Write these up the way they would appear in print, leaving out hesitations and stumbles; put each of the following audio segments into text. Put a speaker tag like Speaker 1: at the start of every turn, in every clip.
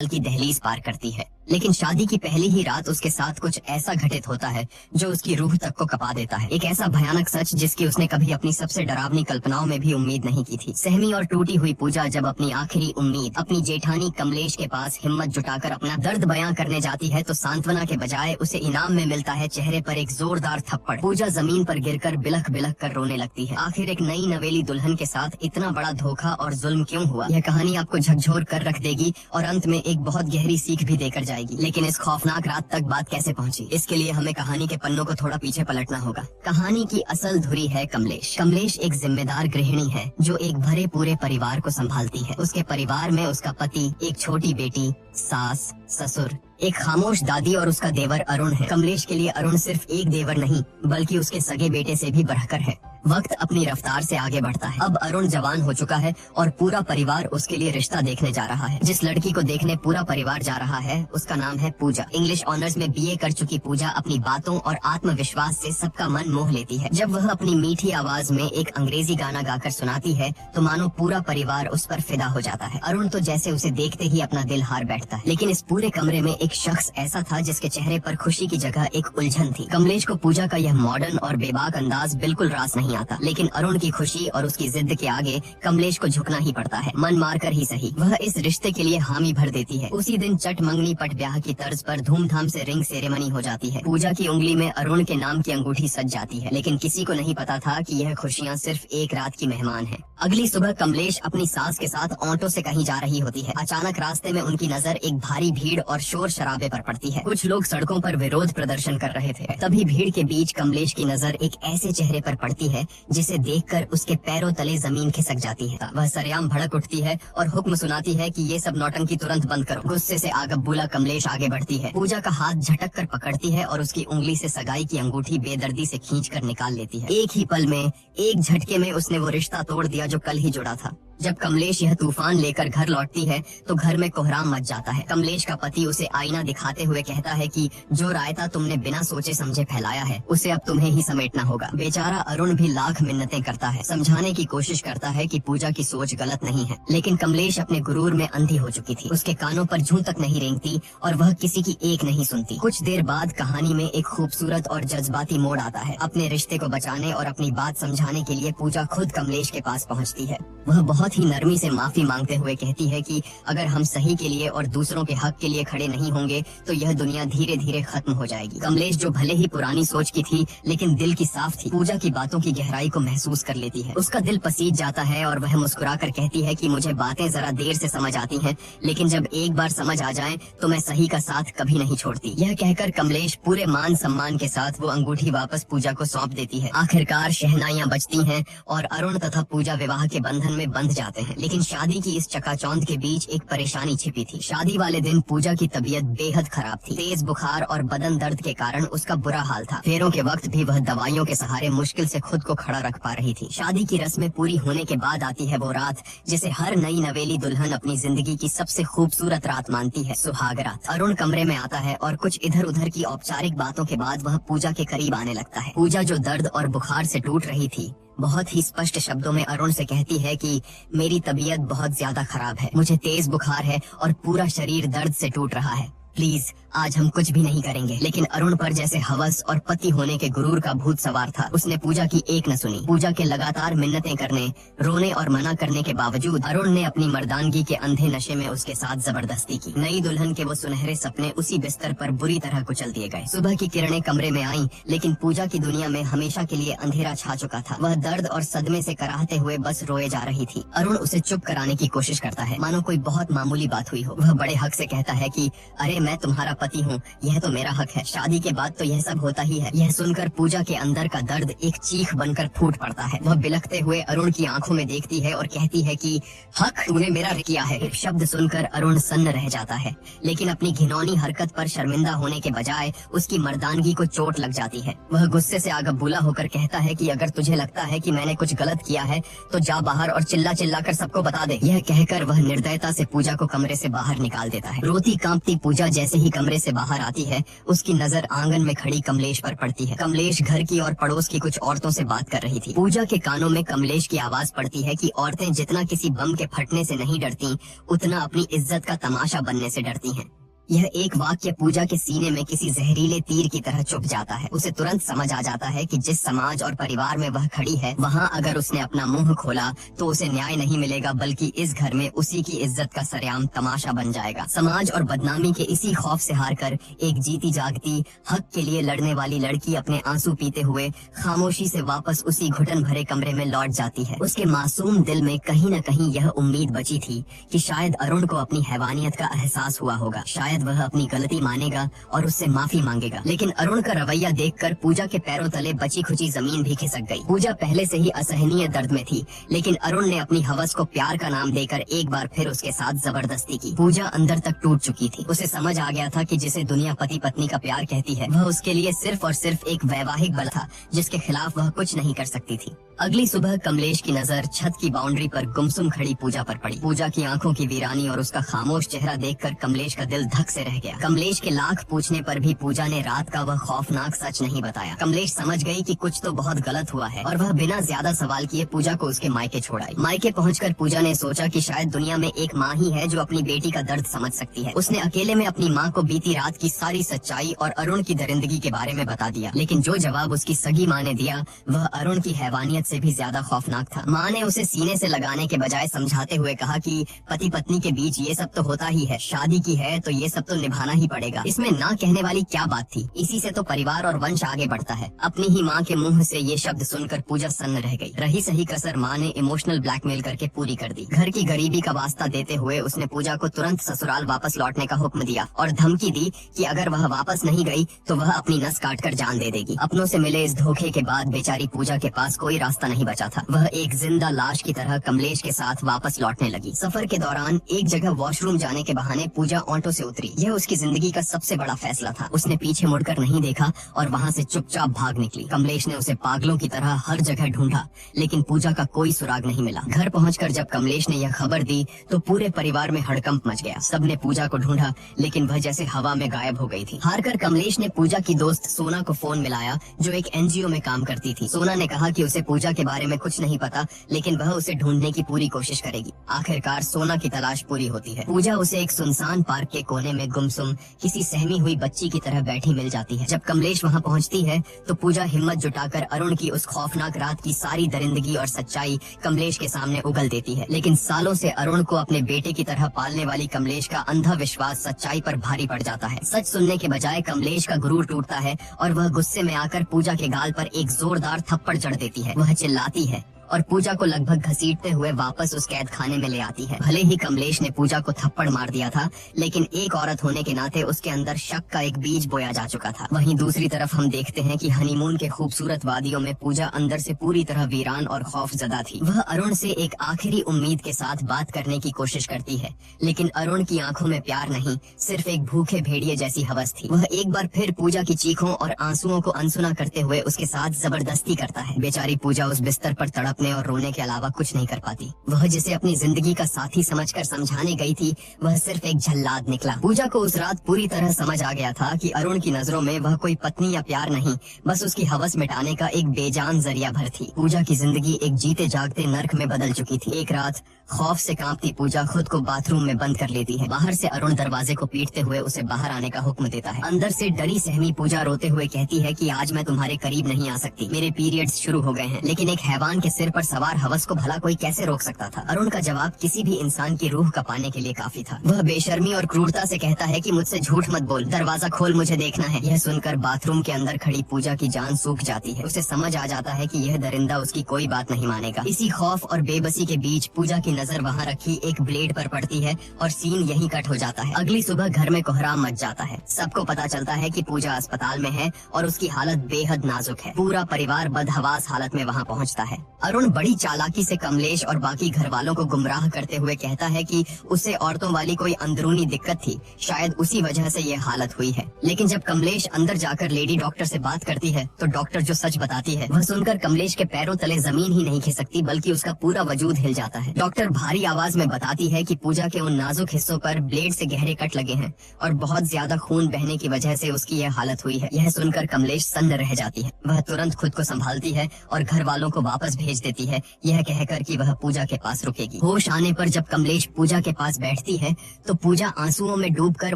Speaker 1: की दहलीज पार करती है। लेकिन शादी की पहली ही रात उसके साथ कुछ ऐसा घटित होता है जो उसकी रूह तक को कपा देता है। एक ऐसा भयानक सच जिसकी उसने कभी अपनी सबसे डरावनी कल्पनाओं में भी उम्मीद नहीं की थी। सहमी और टूटी हुई पूजा जब अपनी आखिरी उम्मीद अपनी जेठानी कमलेश के पास हिम्मत जुटाकर अपना दर्द बयां करने जाती है तो सांत्वना के बजाय उसे इनाम में मिलता है चेहरे पर एक जोरदार थप्पड़। पूजा जमीन पर गिरकर बिलख बिलख कर रोने लगती है। आखिर एक नई नवेली दुल्हन के साथ इतना बड़ा धोखा और जुल्म क्यों हुआ? यह कहानी आपको झकझोर कर रख देगी और अंत में एक बहुत गहरी सीख भी देकर जाएगी। लेकिन इस खौफनाक रात तक बात कैसे पहुंची, इसके लिए हमें कहानी के पन्नों को थोड़ा पीछे पलटना होगा। कहानी की असल धुरी है कमलेश। कमलेश एक जिम्मेदार गृहिणी है जो एक भरे पूरे परिवार को संभालती है। उसके परिवार में उसका पति, एक छोटी बेटी, सास, ससुर, एक खामोश दादी और उसका देवर अरुण है। कमलेश के लिए अरुण सिर्फ एक देवर नहीं बल्कि उसके सगे बेटे से भी बढ़कर है। वक्त अपनी रफ्तार से आगे बढ़ता है। अब अरुण जवान हो चुका है और पूरा परिवार उसके लिए रिश्ता देखने जा रहा है। जिस लड़की को देखने पूरा परिवार जा रहा है उसका नाम है पूजा। इंग्लिश ऑनर्स में बीए कर चुकी पूजा अपनी बातों और आत्मविश्वास से सबका मन मोह लेती है। जब वह अपनी मीठी आवाज में एक अंग्रेजी गाना गाकर सुनाती है तो मानो पूरा परिवार उस पर फिदा हो जाता है। अरुण तो जैसे उसे देखते ही अपना दिल हार बैठता है। लेकिन इस पूरे कमरे में एक शख्स ऐसा था जिसके चेहरे पर खुशी की जगह एक उलझन थी। कमलेश को पूजा का यह मॉडर्न और बेबाक अंदाज बिल्कुल रास नहीं आता, लेकिन अरुण की खुशी और उसकी जिद के आगे कमलेश को झुकना ही पड़ता है। मन मारकर ही सही, वह इस रिश्ते के लिए हामी भर देती है। उसी दिन चट मंगनी पट ब्याह की तर्ज पर धूमधाम से रिंग सेरेमनी हो जाती है। पूजा की उंगली में अरुण के नाम की अंगूठी सज जाती है, लेकिन किसी को नहीं पता था कि यह खुशियाँ सिर्फ एक रात की मेहमान है। अगली सुबह कमलेश अपनी सास के साथ ऑटो से कहीं जा रही होती है। अचानक रास्ते में उनकी नजर एक भारी भीड़ और शोर शराबे पर पड़ती है। कुछ लोग सड़कों पर विरोध प्रदर्शन कर रहे थे। तभी भीड़ के बीच कमलेश की नजर एक ऐसे चेहरे पर पड़ती है जिसे देखकर उसके पैरों तले जमीन खिसक जाती है। वह सरेआम भड़क उठती है और हुक्म सुनाती है कि ये सब नौटंकी तुरंत बंद करो। गुस्से से आगबूला कमलेश आगे बढ़ती है। पूजा का हाथ झटक कर पकड़ती है और उसकी उंगली से सगाई की अंगूठी बेदर्दी से खींचकर निकाल लेती है। एक ही पल में, एक झटके में उसने वो रिश्ता तोड़ दिया जो कल ही जुड़ा था। जब कमलेश यह तूफान लेकर घर लौटती है तो घर में कोहराम मच जाता है। कमलेश का पति उसे आईना दिखाते हुए कहता है कि जो रायता तुमने बिना सोचे समझे फैलाया है उसे अब तुम्हें ही समेटना होगा। बेचारा अरुण भी लाख मिन्नतें करता है, समझाने की कोशिश करता है कि पूजा की सोच गलत नहीं है, लेकिन कमलेश अपने गुरूर में अंधी हो चुकी थी। उसके कानों पर जूं तक नहीं रेंगती और वह किसी की एक नहीं सुनती। कुछ देर बाद कहानी में एक खूबसूरत और जज्बाती मोड़ आता है। अपने रिश्ते को बचाने और अपनी बात समझाने के लिए पूजा खुद कमलेश के पास पहुँचती है। वह बहुत ही नरमी से माफी मांगते हुए कहती है कि अगर हम सही के लिए और दूसरों के हक के लिए खड़े नहीं होंगे तो यह दुनिया धीरे धीरे खत्म हो जाएगी। कमलेश जो भले ही पुरानी सोच की थी लेकिन दिल की साफ थी, पूजा की बातों की गहराई को महसूस कर लेती है। उसका दिल पसीज जाता है और वह मुस्कुराकर कहती है कि मुझे बातें जरा देर से समझ आती हैं, लेकिन जब एक बार समझ आ जाए तो मैं सही का साथ कभी नहीं छोड़ती। यह कहकर कमलेश पूरे मान सम्मान के साथ वो अंगूठी वापस पूजा को सौंप देती है। आखिरकार शहनाइयां बजती हैं और अरुण तथा पूजा विवाह के बंधन में बंध जाते हैं। लेकिन शादी की इस चकाचौंध के बीच एक परेशानी छिपी थी। शादी वाले दिन पूजा की तबीयत बेहद खराब थी। तेज बुखार और बदन दर्द के कारण उसका बुरा हाल था। फेरों के वक्त भी वह दवाइयों के सहारे मुश्किल से खुद को खड़ा रख पा रही थी। शादी की रस्में पूरी होने के बाद आती है वो रात जिसे हर नई नवेली दुल्हन अपनी जिंदगी की सबसे खूबसूरत रात मानती है, सुहाग रात। अरुण कमरे में आता है और कुछ इधर उधर की औपचारिक बातों के बाद वह पूजा के करीब आने लगता है। पूजा जो दर्द और बुखार से टूट रही थी बहुत ही स्पष्ट शब्दों में अरुण से कहती है कि मेरी तबीयत बहुत ज्यादा खराब है, मुझे तेज बुखार है और पूरा शरीर दर्द से टूट रहा है। प्लीज आज हम कुछ भी नहीं करेंगे। लेकिन अरुण पर जैसे हवस और पति होने के गुरूर का भूत सवार था। उसने पूजा की एक न सुनी। पूजा के लगातार मिन्नतें करने, रोने और मना करने के बावजूद अरुण ने अपनी मर्दानगी के अंधे नशे में उसके साथ जबरदस्ती की। नई दुल्हन के वो सुनहरे सपने उसी बिस्तर पर बुरी तरह कुचल दिए गए। सुबह की किरणें कमरे में आईं, लेकिन पूजा की दुनिया में हमेशा के लिए अंधेरा छा चुका था। वह दर्द और सदमे से कराहते हुए बस रोए जा रही थी। अरुण उसे चुप कराने की कोशिश करता है मानो कोई बहुत मामूली बात हुई हो। वह बड़े हक से कहता है कि अरे मैं तुम्हारा पति हूँ, यह तो मेरा हक है। शादी के बाद तो यह सब होता ही है। यह सुनकर पूजा के अंदर का दर्द एक चीख बनकर फूट पड़ता है। वह बिलखते हुए अरुण की आंखों में देखती है और कहती है कि हक तूने मेरा किया है। शब्द सुनकर अरुण सन्न रह जाता है, लेकिन अपनी घिनौनी हरकत पर शर्मिंदा होने के बजाय उसकी मर्दानगी को चोट लग जाती है। वह गुस्से से आगबूला होकर कहता है कि अगर तुझे लगता है कि मैंने कुछ गलत किया है तो जा बाहर और चिल्ला चिल्ला कर सबको बता दे। यह कहकर वह निर्दयता से पूजा को कमरे से बाहर निकाल देता है। रोती कांपती पूजा जैसे ही कमरे से बाहर आती है, उसकी नजर आंगन में खड़ी कमलेश पर पड़ती है। कमलेश घर की और पड़ोस की कुछ औरतों से बात कर रही थी। पूजा के कानों में कमलेश की आवाज पड़ती है कि औरतें जितना किसी बम के फटने से नहीं डरती, उतना अपनी इज्जत का तमाशा बनने से डरती हैं। यह एक वाक्य पूजा के सीने में किसी जहरीले तीर की तरह चुभ जाता है। उसे तुरंत समझ आ जाता है कि जिस समाज और परिवार में वह खड़ी है, वहाँ अगर उसने अपना मुंह खोला तो उसे न्याय नहीं मिलेगा, बल्कि इस घर में उसी की इज्जत का सरेआम तमाशा बन जाएगा। समाज और बदनामी के इसी खौफ से हारकर एक जीती जागती हक के लिए लड़ने वाली लड़की अपने आंसू पीते हुए खामोशी से वापस उसी घुटन भरे कमरे में लौट जाती है। उसके मासूम दिल में कहीं न कहीं यह उम्मीद बची थी कि शायद अरुण को अपनी हैवानियत का एहसास हुआ होगा, शायद वह अपनी गलती मानेगा और उससे माफी मांगेगा। लेकिन अरुण का रवैया देखकर पूजा के पैरों तले बची खुची जमीन भी खिसक गई। पूजा पहले से ही असहनीय दर्द में थी, लेकिन अरुण ने अपनी हवस को प्यार का नाम देकर एक बार फिर उसके साथ जबरदस्ती की। पूजा अंदर तक टूट चुकी थी। उसे समझ आ गया था कि जिसे दुनिया पति पत्नी का प्यार कहती है, वह उसके लिए सिर्फ और सिर्फ एक वैवाहिक बल था, जिसके खिलाफ वह कुछ नहीं कर सकती थी। अगली सुबह कमलेश की नजर छत की बाउंड्री पर गुमसुम खड़ी पूजा पर पड़ी। पूजा की आंखों की वीरानी और उसका खामोश चेहरा देखकर कमलेश का दिल धक से रह गया। कमलेश के लाख पूछने पर भी पूजा ने रात का वह खौफनाक सच नहीं बताया। कमलेश समझ गई कि कुछ तो बहुत गलत हुआ है और वह बिना ज्यादा सवाल किए पूजा को उसके मायके छोड़ आई। मायके पहुंचकर पूजा ने सोचा कि शायद दुनिया में एक माँ ही है जो अपनी बेटी का दर्द समझ सकती है। उसने अकेले में अपनी माँ को बीती रात की सारी सच्चाई और अरुण की दरिंदगी के बारे में बता दिया। लेकिन जो जवाब उसकी सगी माँ ने दिया, वह अरुण की हैवानियत से भी ज्यादा खौफनाक था। माँ ने उसे सीने से लगाने के बजाय समझाते हुए कहा कि पति पत्नी के बीच ये सब तो होता ही है, शादी की है तो ये सब तो निभाना ही पड़ेगा। इसमें ना कहने वाली क्या बात थी, इसी से तो परिवार और वंश आगे बढ़ता है। अपनी ही माँ के मुंह से ये शब्द सुनकर पूजा सन्न रह गई। रही सही कसर माँ ने इमोशनल ब्लैकमेल करके पूरी कर दी। घर की गरीबी का वास्ता देते हुए उसने पूजा को तुरंत ससुराल वापस लौटने का हुक्म दिया और धमकी दी कि अगर वह वापस नहीं गई तो वह अपनी नस काट कर जान दे देगी। अपनों से मिले इस धोखे के बाद बेचारी पूजा के पास कोई रास्ता नहीं बचा था। वह एक जिंदा लाश की तरह कमलेश के साथ वापस लौटने लगी। सफर के दौरान एक जगह वॉशरूम जाने के बहाने पूजा ऑटो से उतरी। यह उसकी जिंदगी का सबसे बड़ा फैसला था। उसने पीछे मुड़कर नहीं देखा और वहाँ से चुपचाप भाग निकली। कमलेश ने उसे पागलों की तरह हर जगह ढूंढा, लेकिन पूजा का कोई सुराग नहीं मिला। घर पहुंचकर जब कमलेश ने यह खबर दी तो पूरे परिवार में हड़कंप मच गया। सबने पूजा को ढूंढा, लेकिन वह जैसे हवा में गायब हो गई थी। हारकर कमलेश ने पूजा की दोस्त सोना को फोन मिलाया, जो एक एनजीओ में काम करती थी। सोना ने कहा कि उसे पूजा के बारे में कुछ नहीं पता, लेकिन वह उसे ढूंढने की पूरी कोशिश करेगी। आखिरकार सोना की तलाश पूरी होती है। पूजा उसे एक सुनसान पार्क के कोने में गुमसुम किसी सहमी हुई बच्ची की तरह बैठी मिल जाती है। जब कमलेश वहाँ पहुँचती है तो पूजा हिम्मत जुटाकर अरुण की उस खौफनाक रात की सारी दरिंदगी और सच्चाई कमलेश के सामने उगल देती है। लेकिन सालों से अरुण को अपने बेटे की तरह पालने वाली कमलेश का अंधा विश्वास सच्चाई पर भारी पड़ जाता है। सच सुनने के बजाय कमलेश का गुरूर टूटता है और वह गुस्से में आकर पूजा के गाल पर एक जोरदार थप्पड़ जड़ देती है। वह चिल्लाती है और पूजा को लगभग घसीटते हुए वापस उस कैद खाने में ले आती है। भले ही कमलेश ने पूजा को थप्पड़ मार दिया था, लेकिन एक औरत होने के नाते उसके अंदर शक का एक बीज बोया जा चुका था। वहीं दूसरी तरफ हम देखते हैं कि हनीमून के खूबसूरत वादियों में पूजा अंदर से पूरी तरह वीरान और खौफजदा थी। वह अरुण से एक आखिरी उम्मीद के साथ बात करने की कोशिश करती है, लेकिन अरुण की आंखों में प्यार नहीं, सिर्फ एक भूखे भेड़िए जैसी हवस थी। वह एक बार फिर पूजा की चीखों और आंसुओं को अनसुना करते हुए उसके साथ जबरदस्ती करता है। बेचारी पूजा उस बिस्तर पर तड़पने और रोने के अलावा कुछ नहीं कर पाती। वह जिसे अपनी जिंदगी का साथी समझकर समझाने गई थी, वह सिर्फ एक झल्लाद निकला। पूजा को उस रात पूरी तरह समझ आ गया था कि अरुण की नजरों में वह कोई पत्नी या प्यार नहीं, बस उसकी हवस मिटाने का एक बेजान जरिया भर थी। पूजा की जिंदगी एक जीते जागते नर्क में बदल चुकी थी। एक रात खौफ से कांपती पूजा खुद को बाथरूम में बंद कर लेती है। बाहर से अरुण दरवाजे को पीटते हुए उसे बाहर आने का हुक्म देता है। अंदर से डरी सहमी पूजा रोते हुए कहती है कि आज मैं तुम्हारे करीब नहीं आ सकती, मेरे पीरियड्स शुरू हो गए हैं। लेकिन एक हैवान के सिर पर सवार हवस को भला कोई कैसे रोक सकता था? अरुण का जवाब किसी भी इंसान की रूह का पाने के लिए काफी था। वह बेशर्मी और क्रूरता से कहता है कि मुझसे झूठ मत बोल, दरवाजा खोल, मुझे देखना है। यह सुनकर बाथरूम के अंदर खड़ी पूजा की जान सूख जाती है। उसे समझ आ जाता है कि यह दरिंदा उसकी कोई बात नहीं मानेगा। इसी खौफ और बेबसी के बीच पूजा की नजर वहाँ रखी एक ब्लेड पर पड़ती है और सीन यहीं कट हो जाता है। अगली सुबह घर में कोहराम मच जाता है। सबको पता चलता है कि पूजा अस्पताल में है और उसकी हालत बेहद नाजुक है। पूरा परिवार बदहवास हालत में वहाँ पहुँचता है। अरुण अरुण बड़ी चालाकी से कमलेश और बाकी घर वालों को गुमराह करते हुए कहता है कि उसे औरतों वाली कोई अंदरूनी दिक्कत थी, शायद उसी वजह से ये हालत हुई है। लेकिन जब कमलेश अंदर जाकर लेडी डॉक्टर से बात करती है तो डॉक्टर जो सच बताती है वह सुनकर कमलेश के पैरों तले जमीन ही नहीं खिसकती बल्कि उसका पूरा वजूद हिल जाता है। डॉक्टर भारी आवाज में बताती है कि पूजा के उन नाजुक हिस्सों पर ब्लेड से गहरे कट लगे हैं और बहुत ज्यादा खून बहने की वजह से उसकी यह हालत हुई है। यह सुनकर कमलेश सन्न रह जाती है। वह तुरंत खुद को संभालती है और घर वालों को वापस भेज देती है, यह कहकर कि वह पूजा के पास रुकेगी। होश आने पर जब कमलेश पूजा के पास बैठती है तो पूजा आंसुओं में डूबकर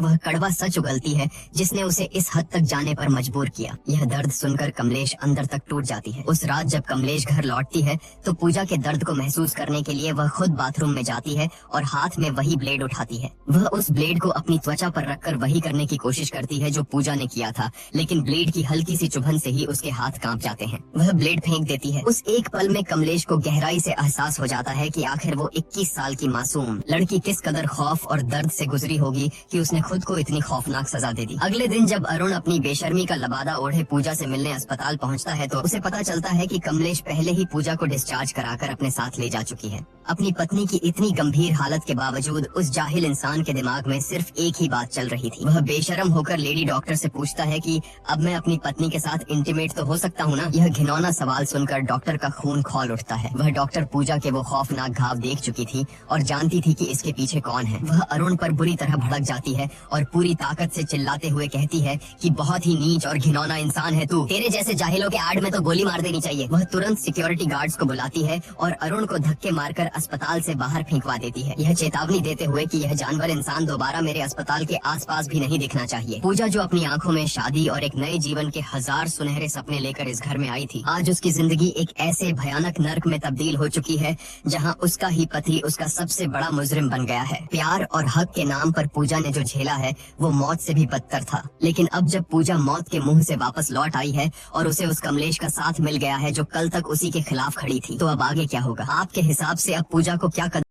Speaker 1: वह कड़वा सच उगलती है जिसने उसे इस हद तक जाने पर मजबूर किया। यह दर्द सुनकर कमलेश अंदर तक टूट जाती है। उस रात जब कमलेश घर लौटती है तो पूजा के दर्द को महसूस करने के लिए वह खुद बाथरूम में जाती है और हाथ में वही ब्लेड उठाती है। वह उस ब्लेड को अपनी त्वचा पर रखकर वही करने की कोशिश करती है जो पूजा ने किया था, लेकिन ब्लेड की हल्की सी चुभन से ही उसके हाथ कांप जाते हैं। वह ब्लेड फेंक देती है। उस एक पल में कमलेश को गहराई से एहसास हो जाता है कि आखिर वो 21 साल की मासूम लड़की किस कदर खौफ और दर्द से गुजरी होगी कि उसने खुद को इतनी खौफनाक सजा दे दी। अगले दिन जब अरुण अपनी बेशर्मी का लबादा ओढ़े पूजा से मिलने अस्पताल पहुंचता है तो उसे पता चलता है कि कमलेश पहले ही पूजा को डिस्चार्ज कराकर अपने साथ ले जा चुकी है। अपनी पत्नी की इतनी गंभीर हालत के बावजूद उस जाहिल इंसान के दिमाग में सिर्फ एक ही बात चल रही थी। वह बेशर्म होकर लेडी डॉक्टर से पूछता है कि अब मैं अपनी पत्नी के साथ इंटीमेट तो हो सकता हूँ ना? यह घिनौना सवाल सुनकर डॉक्टर का खून खौल उठता है। वह डॉक्टर पूजा के वो खौफनाक घाव देख चुकी थी और जानती थी कि इसके पीछे कौन है। वह अरुण पर बुरी तरह भड़क जाती है और पूरी ताकत से चिल्लाते हुए कहती है कि बहुत ही नीच और घिनौना इंसान है तू, तेरे जैसे जाहिलों के आड़ में तो गोली मार देनी चाहिए। वह तुरंत सिक्योरिटी गार्ड्स को बुलाती है और अरुण को धक्के मारकर अस्पताल से बाहर फेंकवा देती है, यह चेतावनी देते हुए कि यह जानवर इंसान दोबारा मेरे अस्पताल के आसपास भी नहीं दिखना चाहिए। पूजा जो अपनी आंखों में शादी और एक नए जीवन के 1000 सुनहरे सपने लेकर इस घर में आई थी, आज उसकी जिंदगी एक ऐसे भयानक नर्क में तब्दील हो चुकी है जहां उसका ही पति उसका सबसे बड़ा मुजरिम बन गया है। प्यार और हक के नाम पर पूजा ने जो झेला है वो मौत से भी बदतर था। लेकिन अब जब पूजा मौत के मुंह से वापस लौट आई है और उसे उस कमलेश का साथ मिल गया है जो कल तक उसी के खिलाफ खड़ी थी, तो अब आगे क्या होगा? आपके हिसाब से अब पूजा को क्या कदम